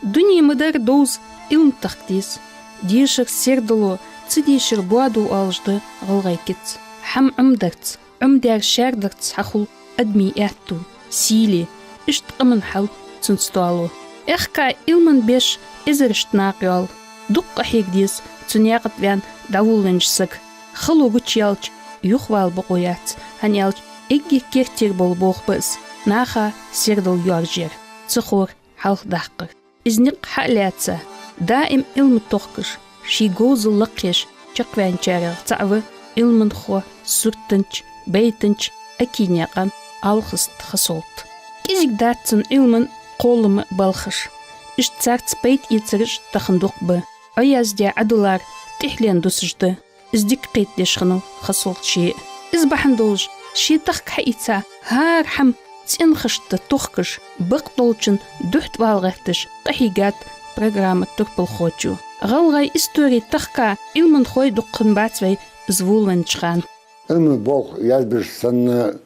Дүние мыдар доуз илм тақтиз. Дешір серділо, цы дешір буаду алжды ғылғай кетс. Хам умдарц, умдар шардырц хахул адми әтту, сили, ішт қымын хал цунстуалу. Эхка илман беш изіріштнақ юал. Дұққа хегдіз, цуняғыт вян давулынжсық. Хылу күч ялч, юхвал бұқояц, хан ялч эгге кертер бол боқбыз. Наха серділ юар жер. Цухур халқдаққыр. Изнік халятса. Даим илм тоққыш. Шигозы лықеш. Чақвянчарыр цавы. Илмін хо сүртінч, бейтінч, әкинеған алқыст қысолт. Кезік датсын илмін қолымы балқыш. Ишт царц бейт еціріш тақындуқ бы. Аязде адылар тихлен дусыжды. Издік қейттешқыну қысолт ши. Избахандолж ши тақ кайца хар хам цинхышты тоққыш. Бұқ толчын дүхт валғақтыш. Тахигат программа тұрпыл хочу. Ғалғай история таққа илмін хой дуққын бацвай звулын чхан. Илмін бол язбіршісін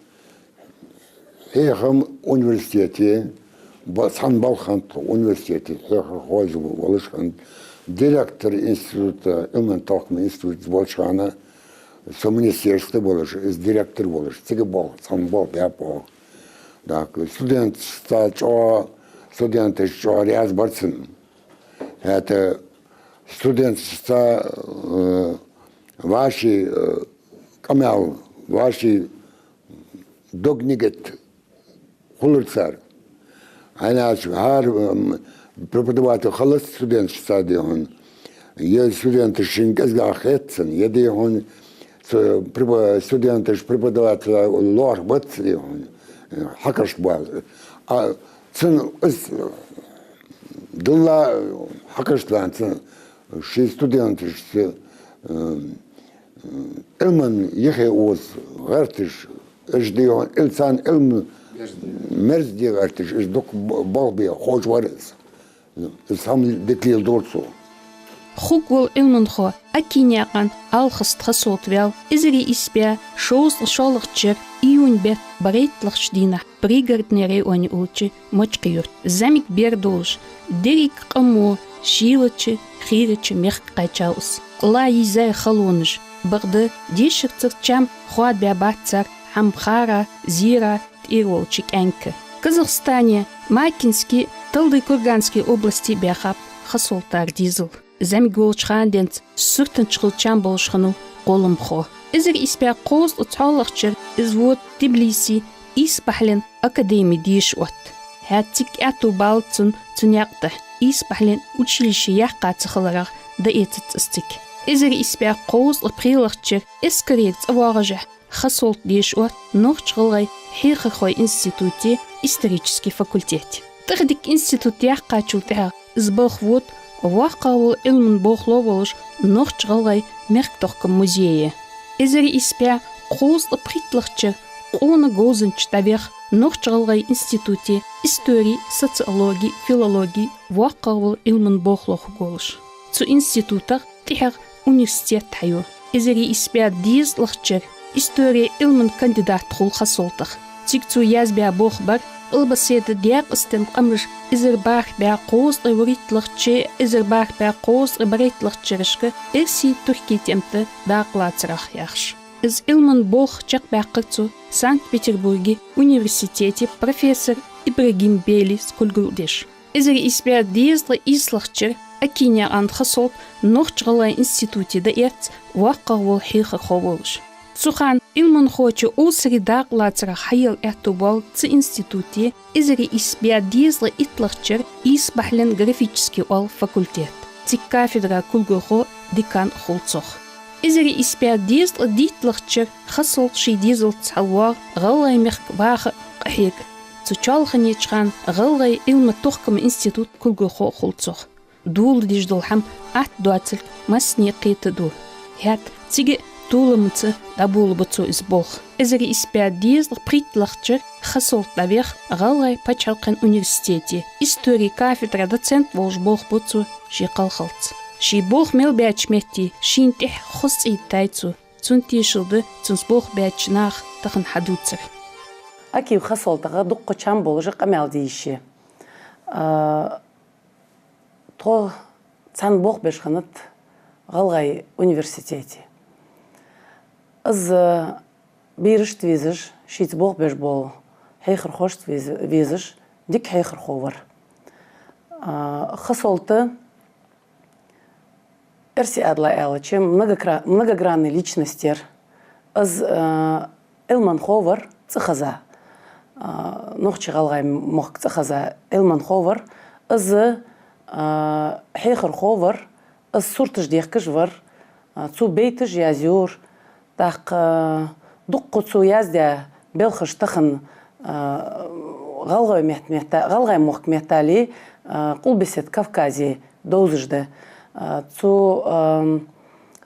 хейхам университеті, сан балхант университеті, хейхам хойзы болышқан, директор института, илмін талқын институт болышқаны, со министерство болыш, директор болыш, цеге бол, сан бол, бәп бол. Студентста чоа ряз барсын. Это студентста ваши камел, ваши догнигет хулурцар. Она хар преподаватель халас студент стадион. Е студенты шингазга хетсен, еде он студенты преподаватель лор бацли он хакаш бал. А цен дулла хакаш тлан ши студенты Ilmen yeke oz gartish ish diyon ilsan ilm merz diye gartish ish dok balbiya hoş varız. Sam deklil dorso. Хуквол илмін хо акинеған алқыст қысолтвел изери испе шоуз шолықчыр июнь бет барейтлықшдина пригордный районе улчы мочкиюрт. Замик бердолж дерик қаму шилычы хирычы мех қайчаус. Ла изай халоныш. Барды дешікцір чам хуад бәбатцар хамхара зира иролчик әнкі. Казахстане Макинский Тылды Курганский области бәхап қысолтар дизыл. Замиголчхан денц сүртін чқылчан болшқыну қолым хо. Изір испе қоз ұталықчыр извод Тбилиси Испахлен академии деш от. Хәттік әту балцын цуняқты Испахлен училище яққа цықыларақ да етіт істік. Изір испе қоз ұприлықчыр ескірекц аварыжа қысолт деш от нұқ чқылғай Хейхахой институте исторический факультет. Тырдик институт яққа чултар избах вот ваққавыл илмін боқло болыш нұқ чғылғай мерктоққы музейі. Изері испе қоз ұпритлықчы қоны гозынч табех нұқ чғылғай институте истории, социологии, филологии ваққавыл илмін боқлоқы болыш. Цу институтақ тихар университет тайу. Изері испе дизлықчыр история илмін кандидат құл қасолтық. Тик цу язбе боқ бар Илбасеті дияқ істен қамыш изірбақ бә қоз ұйваритлықчы, изірбақ бә қоз ұйваритлықчырышқы әрсі түркі темті дақлатырақ яқш. Из илмін боқ чақ бәққыцу Санкт-Петербурге университете профессор Ибрагим Бели скульгурдеш. Изір испер дезлі ислықчыр акиня андхасолт нұқчғылай институте да ерц ваққа ол хейхі қовылыш. Сухан илмін хочы ол средақ лацыра хайыл әту бол цы институте изері испия дезлі итлықчыр Испахлен графический ол факультет. Цик кафедра кулгухо декан холцох. Изері испия дезлі дитлықчыр қасол ши дезл цалуар ғалай мех бағы қахек. Цучалхыне чхан ғалай илмі тоқкым институт кулгухо холцох. Дул деждол хам ат дуацыл масне қейті ду. Хәт циге Тулымцы да булбыцу из бог. Изери испя дезл притлахчыр хасолт навех ғалғай пачалқан университете. История кафедра доцент волж бог буцу ши қалхалц. Ши бог мел бәчметти, шин тех хос иттайцу. Цун тешілді, цунс бог бәчінақ тақын хадуцыр. Аки хасолтаға дуққы чам болжы қамел дейші. то цан бог бешханат галгай университете. Аз биришт визиш, шиц бог беш бол, хейхер хошт визиш, дик хейхер ховар. Хасолта Эрси адла элаче многогранный личностер. Аз Элман Ховар цехаза. Нохчи галгай мох цехаза Элман Ховар. Аз Хейхер Ховар. Аз суртыш дехкыш вар. Цу бейтыш язюр. Так дукку цу яздя белхыш тахын галгай мох метали кулбесет Кавказе доузыжды. В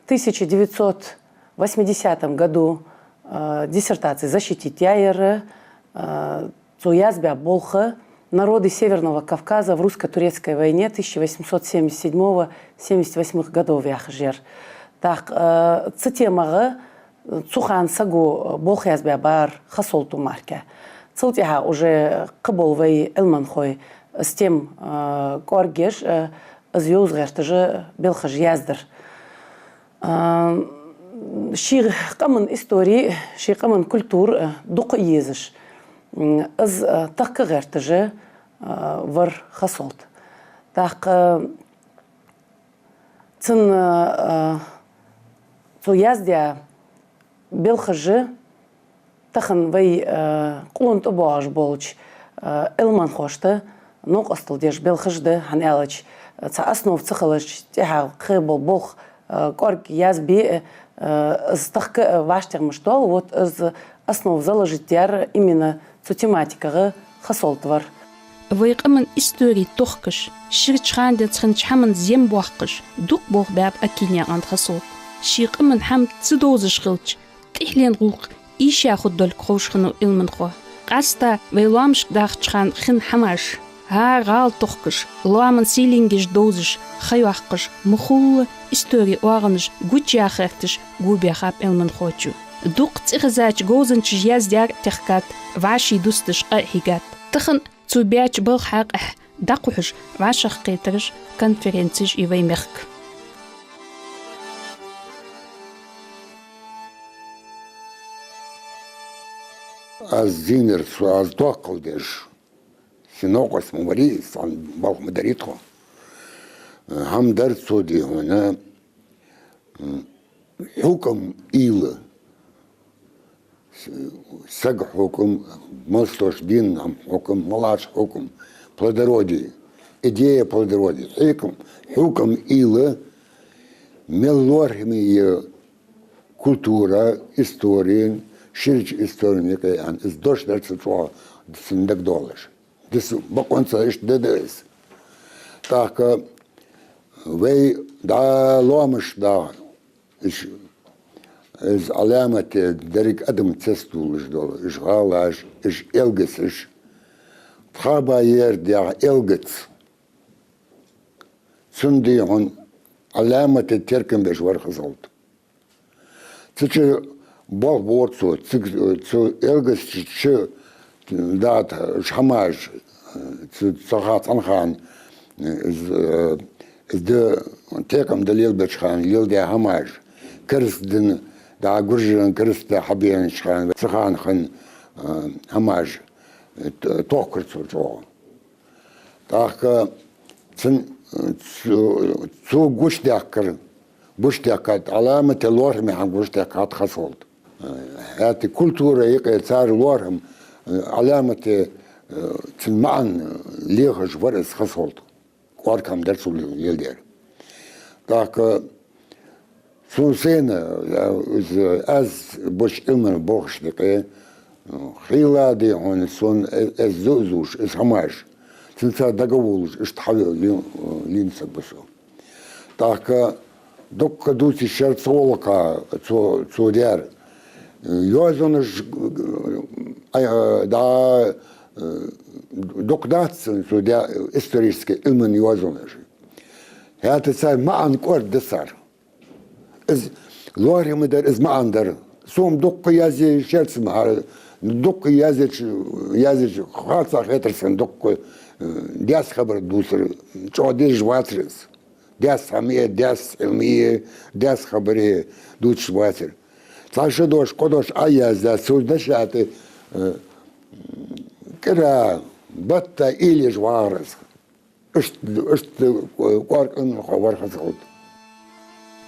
1980 году диссертации защитить яйры, язбя болха народы Северного Кавказа в русско-турецкой войне 1877-78 годов яхжер. Так цитемага цухан сагу болх язбя бар хасолту марке. Цилтиха уже каболвей элманхой с тем коргеш аз юзгартыжы белхыж яздыр. Ши камын истории, ши камын культур дуқы езіш. Аз таққы гартыжы вар хасолт. Так цын цу яздя белхыжы тахын вай кулунты боғаш болыч элман хошты, ноқ астылдеш белхыжды хан элыч. Ца основ цехалыш тяга қыбыл бог корк язби стахка ваштер что вот из основ заложитер именно цу тематикага хасолтвар. Вайқамын истории тохкыш, ширчханде цханчхамын зем бохкыш, дук бог баб акиня анд хасолт. Шиқамын хам цидозыш қылч, тихлен руқ, иша худдол кхошхыну илмын хо. Qaста вайламшк дахчхан хин хамаш. Гал тохкыш, ламын силингиш дозыш, хаюахкыш, мухул истории оғыныш, гучяхертыш, губяхап элмын хочу. Дук цихазач гозынч яздяр техкат, ваши дустыш хигат. Тыхын цубяч был хақ дақуш, вашах қетырыш, конференциш и ваймерк. Аз зинер аз доқылдеш. سنوقس مماريس عن باق مداريتهم هم درسوا دي هنا حكم إيلة سج حكم مصلش دين هم حكم ملاش حكم плодородие идея плодородия حكم إيلة ملورهم культура история ширч история يعني إزدوش درس شو سندك دولش Dus bekonza is dedes. Так wij daar lomisch daar is alamat derek adam testulish dol is halash is elgesish. Trabayer der elgets. Sundi hon alamat terken besh war gezalt. Tje bol woord zo elges tje dat schamash zu Zahat Anchan is de tekam de Lil Betchan, Lil de Hamash, Kirst den da Gurjan Kirst de Habian Schan, Zahan Khan Hamash, Tokert so. Tak zu Gushdaker, Bushdakat, Alamet Lorm han Gushdakat Hasolt. Hat die Kultur Zar Lorm, Alamet معن ليغش ورس خصولت قاركم درسوا يلدير داك سونسين از بوش إلمن بوخش دقي خيلا دي هون سون الزوزوش اسماش سنسا دقولش اشتحل لينسك بسو داك دوك دوتي شرط صولقا تو دير يوزنش دا Dokdatsen so der historische Ilmen Jozonesh. Hat es sei ma an Kord desar. Es Lorim der is ma ander. Som dok yazi scherz ma دق يازج خاصة خاطر دق داس خبر دوسر شو ديش واترس داس حمية داس علمية داس خبرية دوتش واتر صار دوش قدوش أياز دا سودش عتي كده بطة إلي جوارس اشت قارك إنه خوار خسعود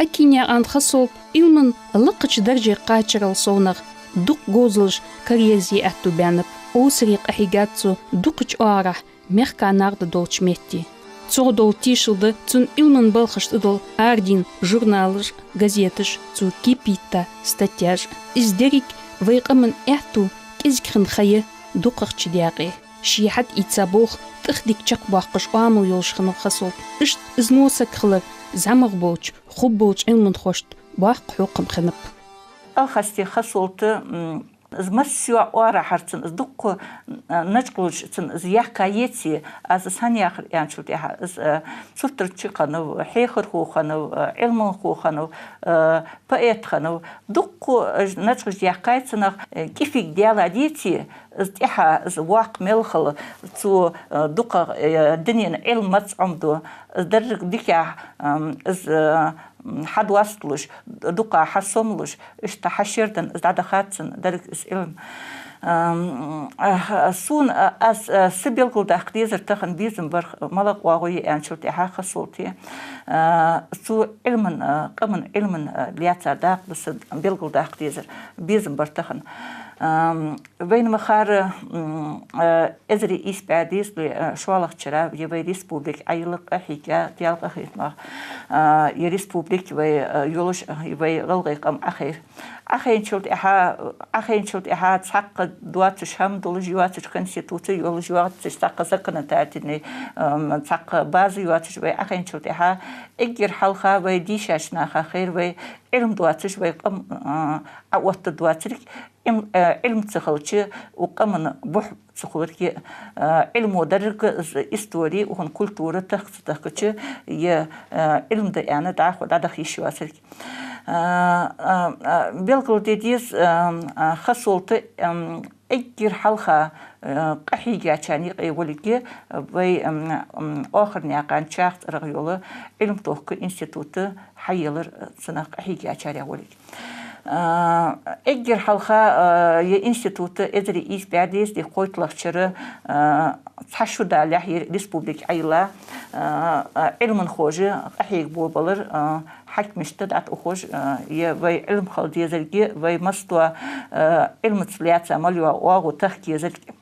أكينيا عند خصوب إلمن لقش درجة قاتشر الصونغ دق جوزلج كريزي أتو بانب أوسريق أحيقاتسو دقش أعرح ميخكا نارد دولش ميتي تسو دول تيشلد تون إلمن بالخش تدول أردين جورنالج газетыш تسو كيبيتا статьяж إزدريك ويقمن أتو كيزكخن خيه دقخش دياقي شيحت إتسابوخ تخديك تشاق باقش وامو يولشخن الخصوب إشت إزنوسك خلر زمغ بوش خوب بوش إلمن خوشت باق حوقم خنب خاستي خصولت زمسيو أورا حرتن دق نجقلش تن زيحكايتي از سانياخ يانشلت از سوتر تشقنو حيخر خو خنو علم خو خنو بقيت خنو دق نجقل زيحكايتنا كيفك ديالا ديتي استيحا واق ملخل تو دق دنيا علم متصعمدو درك ديكا از حد وصلش دقة حسملش اشتحشردن ازدادخاتن درك اسئلم سون as سبيلقل ديزر تخن بيزن برخ ملق واغوي انشلتي حاخ صوتي سو علمن قمن علمن لياتا داق بس بيلقل ديزر بيزن برتخن بين مخار ازري إيس بعديس شوالق شراب يبي ريسبوبليك أيلق أحيكا ديالق أخير ما يريسبوبليك يبي يولش يبي غلقي قم أخير شلت إحا تحقق دواتش هم دول جواتش كنسيتوتي يول جواتش تحقق سكنة تاعتني تحقق بازي جواتش بي أخير شلت إحا إجر حلقة بي ديشاش ناخا خير بي علم دواتش بي قم عوات دواترك علم تخلتي وقمن بح تخلتي علم ودرك استوري وهن كولتورة تخلتي ي علم ده يعني داخل داخل شواترك بيلقل ديديز خصولت اجر حلقة قحيجة كاني قيوليكي بي آخر نياقان شاخت رغيولة علم توقع انستيتوت حيالر سنة قحيجة كاني وليكي اجر حلقة ي انستيتوت ادري إيس بعديس دي قويت لخشرة تحشو دا لحي ريسبوبليك عيلا علم خوجة قحيق بولبالر حكمشتد عت أخوج يبي علم خالدي زرقي وي مستوى علم تسليات عملوا واغو تحكي زرقي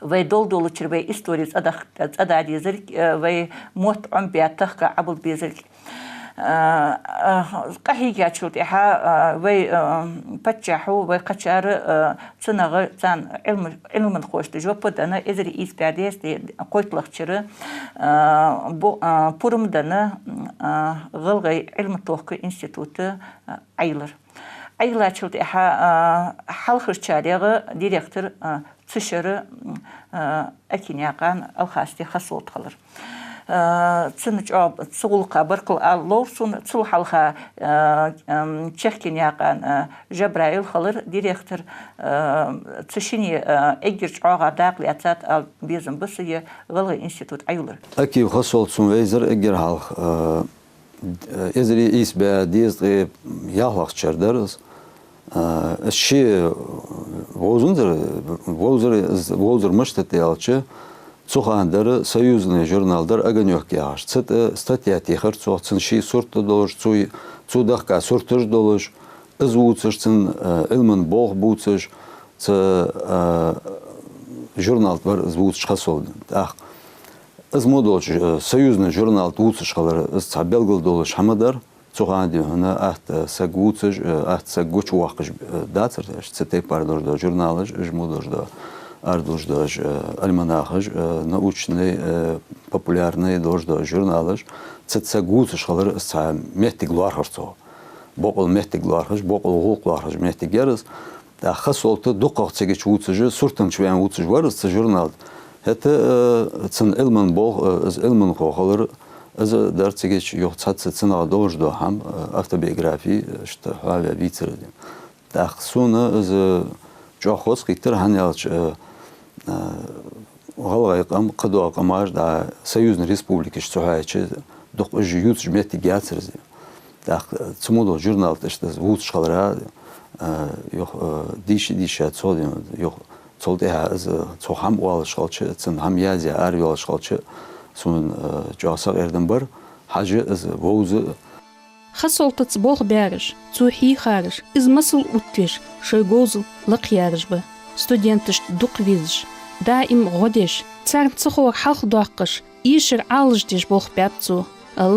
وي دول تربي استوريز أدعي زرقي وي موت عم بيعتخك عبل بيزرقي قحيجة شلت إحا وي بتشحو وي قشار تنغ تان علم الخوش تجوب دنا إذا إيس بعديس دي قويت لخشرة بورم دنا غلغي علم توقع انستيتوت عيلر شلت إحا حلخر شاريغ ديريكتور تشر أكينياقان الخاستي خصوت خلر تسنجاب تسولقا بركل اللوسون تسولحلها تشكين ياقان جبرائيل خلر ديريكتور تشيني اجرج عاغا داق لاتات بيزن بسي غلغي انستيتوت عيولر اكي خصول سون ويزر اجر حلق ازري ايس با ديز ياهلق چردرز الشي ووزر مشتت يالچه Цухандары союзный журналдар огонек яш. Статья тихар цухцын ши сорты долож, цудахка сортыш долож, извуцыш цын илмен бог буцыш, журнал бар звуцыш хасолды. Так, измодолж союзный журнал туцыш халар, изца белгыл долож хамадар, цуханди хана ахт сагуцыш, ахт сагуч уақыш дацыр, цетей пардор до журналыш, жмодож до ардуждож альманахыш, научный, популярный дождож журналыш, цецагуцыш халар са мехтиг луархарцо. Бокол мехтиг луархыш, бокол гулк луархыш мехтиг ярыз. Да хасолты докахцегеч уцыжы, суртын чвен уцыж варыз цы журнал. Это цын илмен бог, илмен хохалар, это дарцегеч йохцацы цына дождо хам автобиографии, что хавя вицердин. Да хсуна из جاخوز قيتر هنيالش غلغيقم قدوا قماش دا союзный республикаш цухайчы док жют жмет гяцерз да цмудо журнал теште вуз шалра ёх диши отсодим ёх цолде аз цохам уал шалчы цын хам язя арвел шалчы сун жасак эрден бар хажы аз вузы خسولتت بوخ بارش цухи харыш измасыл уттеш шойгозл лакьярыш бы студентыш дук визш да им годеш цар цохор халх доқыш ишер алждеш бох бяпцу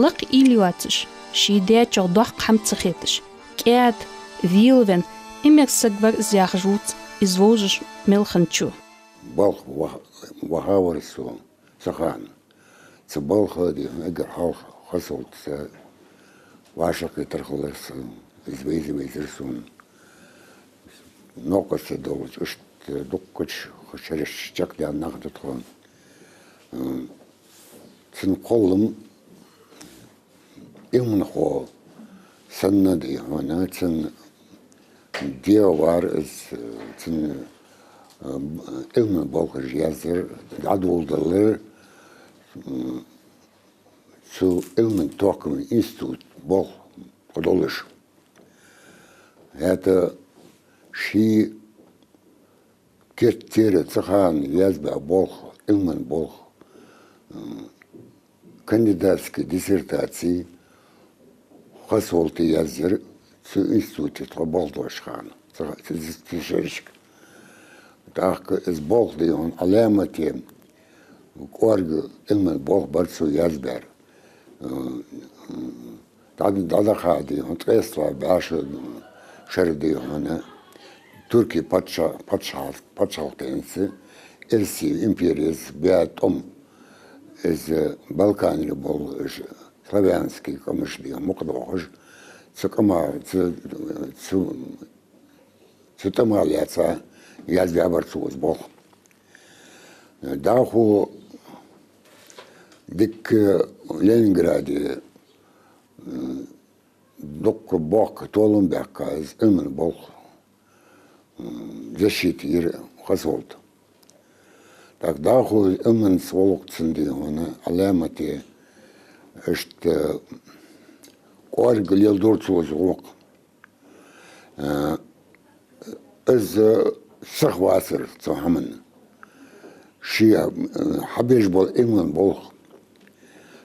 лак илиуатыш шиде чордох хамцхетыш кят вилвен имерсагвар зяхжут извожиш мелханчу Балх вахаварсу сахан. Це балхади эгер халх хасолтса вашак тархолерс извейзерсун. Нокасе долж ишт дуккач хашереш чакля нахдаткон. Цин колым имн хо саннади хана цин диавар из цин ilmi bolğaj yazır, advoldalar su ilmin tokum institut bol podolish. Это ши кертери цахан язба бол илмин бол кандидатской диссертации хасолты yazır su institut болдошхан. Цахан так из Бог да он алемати корг илмен Бог барцу язбер да хади он трества баша шерди он Türkiye patşaltınsı Elsi imperiyası biatom iz Balkanlı bol Slavianski komşuya muqdoğuş çıkama çıtamalyaca язбя барцуз бог. Даху дик Ленинграде док бог толун бяказ илмен бог защитир хасолт. Так даху илмен сволокцинди оны алемати ишт корг лелдурцуз лок. Из سخواسر صحمن شيء حبيش بول إلمن بول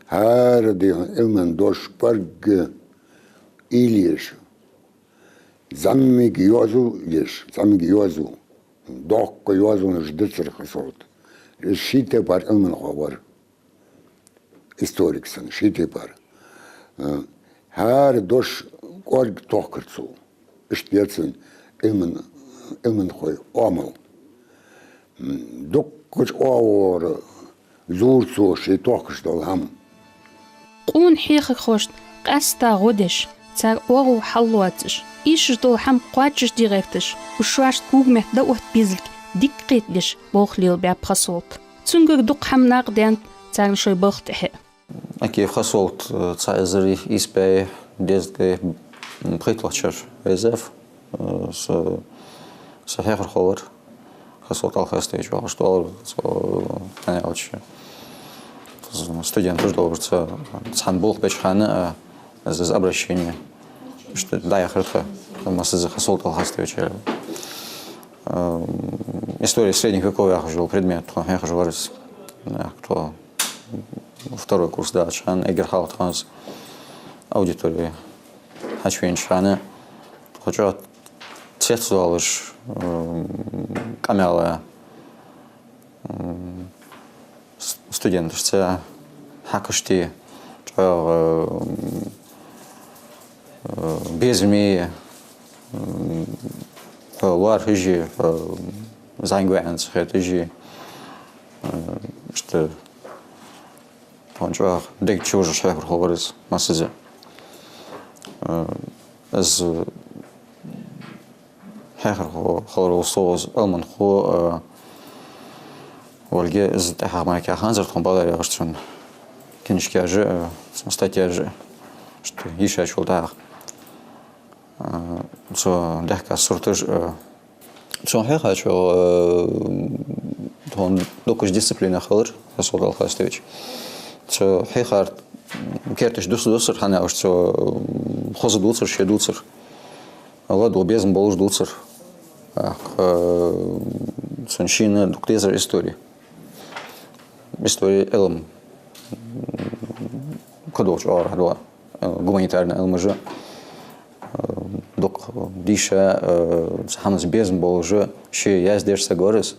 هاردي إلمن دوش برج إليش زمي جيوزو ليش زمي جيوزو دوق جيوزو نجدتر خسوت الشيء تبار إلمن خبر هيستوريكسن شيء تبار هار دوش قرج توكرتسو اشتيتسن إلمن ilmen خوي أمل دكش أور زورسو شيء توكش دولهم قون حيخ خوشت قاستا غودش تار أورو حلواتش إيش دول هم قواتش ديركتش وشواش كوغمت دوت بيزلك ديكريتش بوخليل بيا بخصولت تنجر دوق هم ناقدين تار شوي بوختحي أكيد خصولت تايزري إسباي ديزكي بريتلاتشر إزاف صحيح الخبر خاصة الخاستيج واشتغل أنا أوتش студент ждался цанбол бешхана از обращение что да я хорошо масса хасол алхастович история средних веков я хожу предмет я хожу раз кто второй курс да чан эгерхал транс аудитория хочу иншана хочу цветствовалыш камела студентышца хакышти безми лар хижи зангуэнс хэтижи что он чувак дик чужа шефер говорит массазе از هاخر خلو صوز ألمن خو والجي از تحقق معك خانزر تكون بعدا يغشتون كنش كاجي سمستاتياجي شت يشاش والتاخ سو دحكا صورتج Цон хочу он докуч дисциплина халыр Расул Алхастович. Цо хехар кертиш дусыр хана уж цо хозы дуцыр ше дуцыр. Ладу безм болуш дуцыр. Соншина дуктезер истории. История элм. Кодоч архадуа. Гуманитарная элмжа. Док диша хамс безм болуж ше яздешся горис.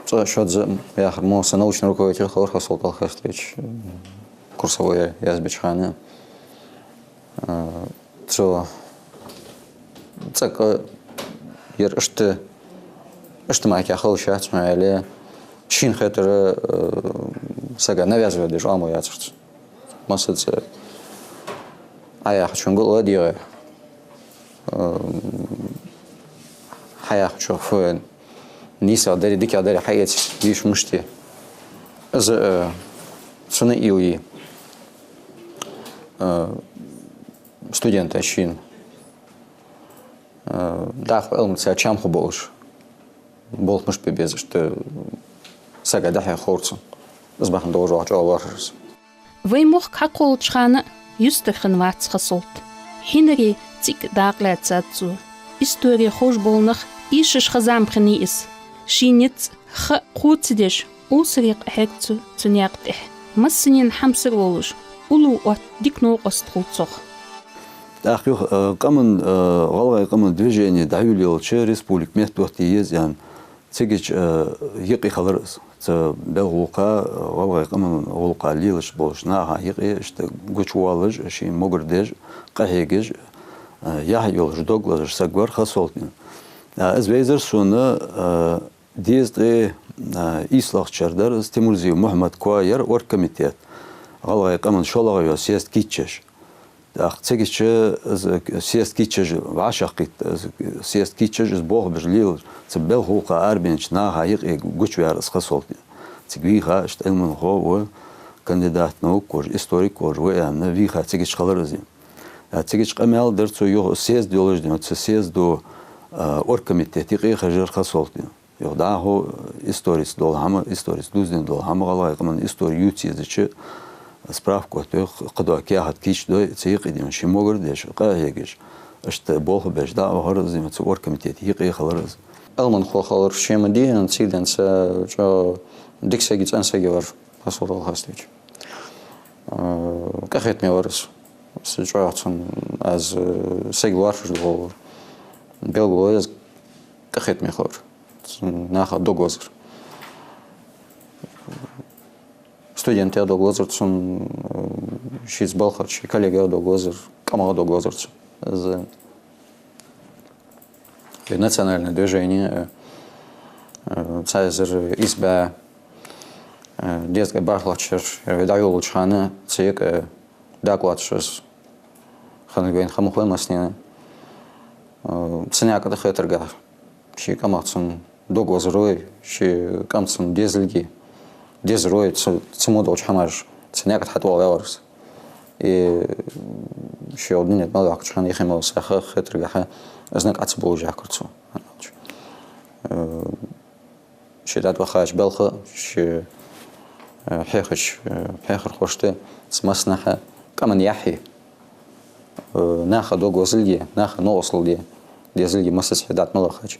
Что я хармоса научный руководитель Халыр Расул Алхастович. Курсовой язбичханы. Что так ер что майки ахал шат или шин хэтер сага навязывает даже аму яцерт масыц я хочу голова дире я хочу фэн ниса дари дикя дари хаят диш мышти з суны илги студенты шин да, элмция чамху болш. Болх мыш без что сага дахя хорцу. Збахан дожу ачаларс. Веймох каколчхана юстахын вацхасолт. Хинери цик дагляцацу. История хош болнах ишиш хазамхни ис. Шинец х хуцдеш усрик хекцу цунякте. Массинин хамсыр болуш. Улу от дикно остхуцох. Камен галгай камен движение давилилче республик метбохти езян цегич йыки халырыз ц белгука галгай камен голка лилиш болшна йыки işte гучуалыж ши могырдеж кахегеж яхйол ждоглаж сагвар хасолтин азвейзер суны дезде ислахчардар Тимурзи Мухаммад Куайер оргкомитет галгай камен шолагы съезд китчеш Цегиче съезд китчеж вашақит съезд китчеж из бог бежлил цбел хука арбинч на хайк гучвяр схасолт цгвиха штелман хо кандидат наук кож историк кож на виха цегич халарзи цегич камел дерцо ё съезд диолож дем съезд до оргкомитет и хажер хасолт ё да хо историс дол хама историс дузден дол хама галай каман историю цезиче справку от قدوة كياحت كيش دوي تسيق ديون شي موغر ديش قاهيجش اشت بوخ باش دا هرز زي ما تصور كميتيت يقي خلرز Элман хохалыр шема диен циденса жо диксегиц ансегевар Расул Алхастович. Кахет меварс ситуациян аз сегвар жол белгоез кахет мехор наха договор студенты договор сон шиз балхач коллега договор камага договор за национальное движение цайзер изба детская бахлачер видаю лучшаны цик докладшис хангвен хамухлен масне ценяка да хетерга ши камацун договор ши камцун дезлги дезрой цмодо чамаш ценяка хатвал варс и ши один нет малак чан ихемал саха хетерга знак ацбол жакурцу شدت وخاش بلخ ش حيخش حيخر خوشته سمسنها كمان يحيي ناخذ دوغوزلي ناخذ نوصل دي زلي مسس حدات ملخش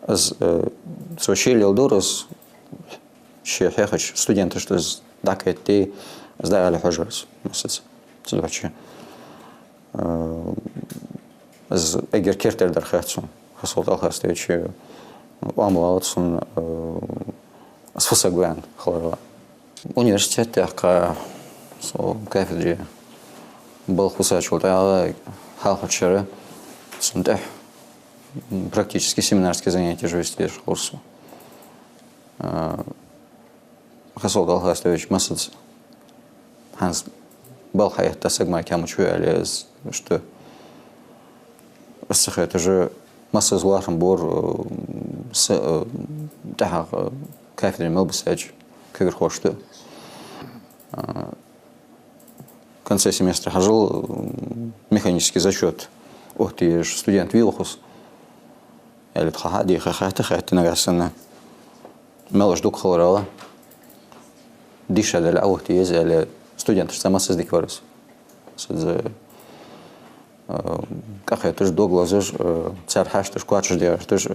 از سوشيل يلدورس ش حيخش ستودنت что داكتي сдавали хожерс مسس زلوچ از اگر کردر در خاطر Расул Алхастович амлаутсун сфусагвен хлорова университетте ака со кафедре был хусачул да халхачары сунда практически семинарские занятия вести курсу Расул Алхастович масыц ханс был хаятта сагма камучу алез что это же масса злахом бор с да кафедре мелбисач как хочет в конце семестра хожил механический зачет أختي студент ويلخص اللي تخا دي خات نجاسنا مالش دوك خلرالا ديش هذا الأول تيز اللي студент سماسس ديك ورس سز كأخيتش دوك لازش تسرحش كواتش ديارتش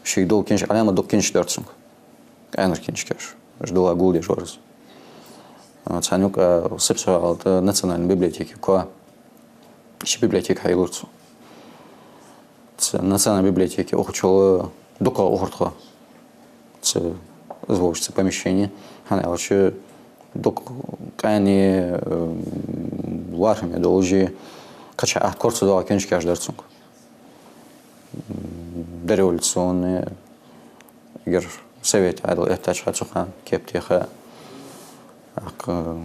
شيء دول كينش علامة دوك كينش دارتسونك كأنر كينش كاش مش دول أقول يش ورس تانيوك سبسة على национальной библиотеке كوا شي библиотека هايلورцу национальной библиотеке охучало дока охортха ц звучится помещение она вообще док кани лархме должи кача курсу да кенч каш дерцунг дореволюционные гер совет адал это чхацухан кептеха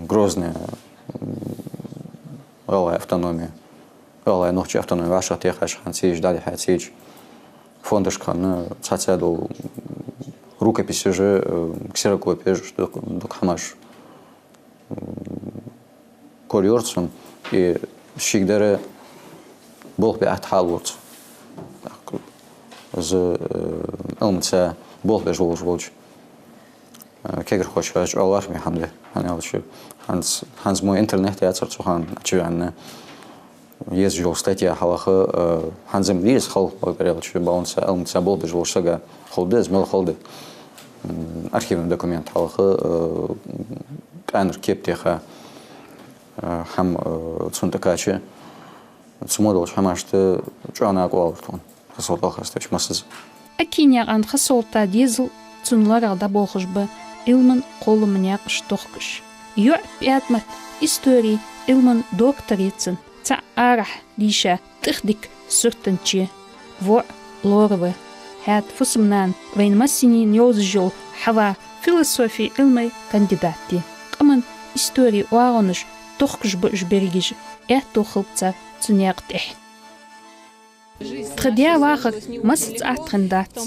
грозная автономия والله نوحش أفتون وعشرة تيخش خنسيج دالي حاتيج فوندش كان تصعدوا روكا بيسجى كسرقوا بيج دوك حماش كوريورتسون شيك داره بول بأحد حالورت ز ألمتسا بول بجولج بولج كيگر خوش واج الله رحمه حمله أنا أول شيء هانز مو إنترنت يأثر سخان أشوف عنه есть же статья халаха ханзем лис хал говорил что баунса алмца был бежал шага холдез мел холде архивный документ халаха канр кептеха хам цунтакачи цумодол хамашты жана аквалтон хасолтал хастач масыз Акиняған хасолта дизел цунларда болхышбы илман қолымняк штохкыш ю пятмат истории илман докторицын تعرح ليشا تخدك سرتنشي فوع لوربة هاد فسمنان وين مسينين يوزجو حوا فيلسوفي علمي كانديداتي قمن истории واغنش تخكش بجبريج احتو خلطة تنياقتح تخديا واخر مسط اتخندات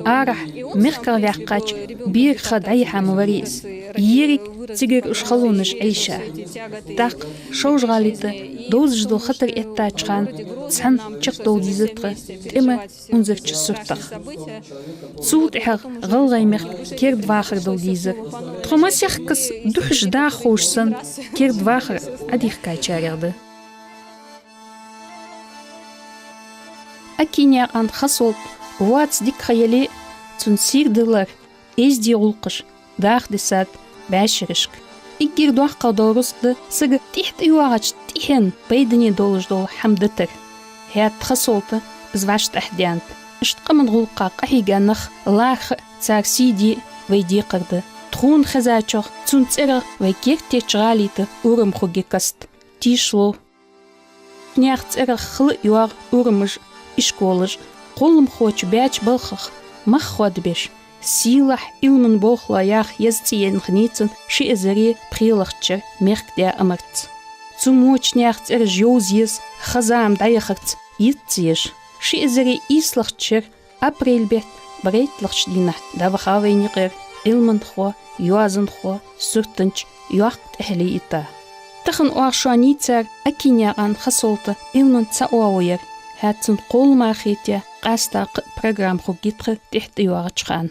ارح مخكر لاقاج بير خدعي حموريس يريك تيجر اشخلونش عيشة داق شوج غاليته دوزجدو خطر اتاچخان سن چقدو ديزتر تما انزرچ سرتخ صوت حق غلغي مخ كيرد واخر دو ديزر تخماس يخكس دوحش دا خوشسن كيرد واخر اديخ كايچاريرده أكينيا عند خصوت واتس ديك خيالي تنسير دلار إزدي غلقش داخ دسات باشرشك إجير دوح قدورس ده سر تحت يواغش تيهن بيدني دولج دول حمدتر هات خصوت بزواشت أحديانت اشتقمن غلقا قحيقانخ لاخ تسار سيدي ويدي قرده تخون خزاچوخ تنسير ويكير تيچغاليت أورم خوغي كست تيشلو نياخ تسير خل يواغ أورمج إشكولج قولم خوش باش بالخخ مخ خود بيش سيلح إلمن بوخلا ياخ يزتين خنيتن شي إزري بريلخشر ميرك دا أمرت زموش نياخ تر جوزيز خزام دايخرت يتزيش شي إزري إيسلخشر أبريل بيت بريت لخشدينة دا بخاويني غير إلمن خوا يوازن خوا سرتنش يوقت أهلي إتا تخن أوارشواني تار أكينيا عن خسولتا إلمن تساووير هاتن قول ماخيتيا قاستاق برنامج خوغيتر تحت يوارتشخان